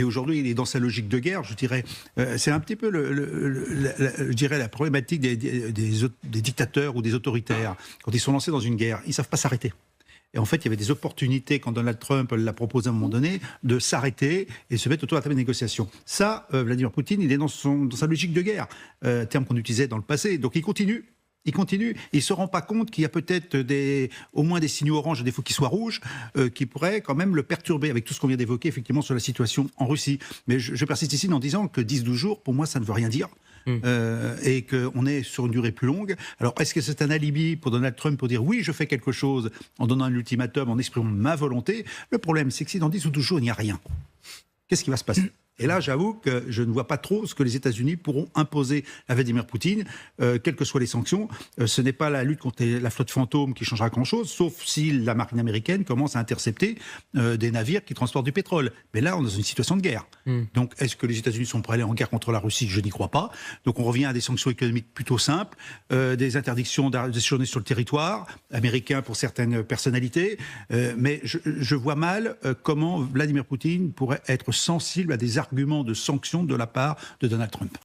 Et aujourd'hui, il est dans sa logique de guerre, je dirais. C'est un petit peu, je dirais, la problématique des dictateurs ou des autoritaires. Quand ils sont lancés dans une guerre, ils ne savent pas s'arrêter. Et en fait, il y avait des opportunités, quand Donald Trump l'a proposé à un moment donné, de s'arrêter et se mettre autour de la table de négociation. Ça, Vladimir Poutine, il est dans sa logique de guerre, terme qu'on utilisait dans le passé. Donc il continue. Il continue, il ne se rend pas compte qu'il y a peut-être au moins des signaux oranges, des fois qui soient rouges, qui pourraient quand même le perturber avec tout ce qu'on vient d'évoquer effectivement sur la situation en Russie. Mais je persiste ici en disant que 10-12 jours, pour moi, ça ne veut rien dire. Et qu'on est sur une durée plus longue. Alors, est-ce que c'est un alibi pour Donald Trump pour dire oui, je fais quelque chose en donnant un ultimatum, en exprimant ma volonté? Le problème, c'est que si dans 10 ou 12 jours, il n'y a rien, qu'est-ce qui va se passer? Et là, j'avoue que je ne vois pas trop ce que les États-Unis pourront imposer à Vladimir Poutine, quelles que soient les sanctions. Ce n'est pas la lutte contre la flotte fantôme qui changera grand-chose, sauf si la marine américaine commence à intercepter des navires qui transportent du pétrole. Mais là, on est dans une situation de guerre. Donc, est-ce que les États-Unis sont prêts à aller en guerre contre la Russie? Je n'y crois pas. Donc, on revient à des sanctions économiques plutôt simples, des interdictions de séjourner sur le territoire américain pour certaines personnalités. Mais je vois mal comment Vladimir Poutine pourrait être sensible à des arguments de sanctions de la part de Donald Trump.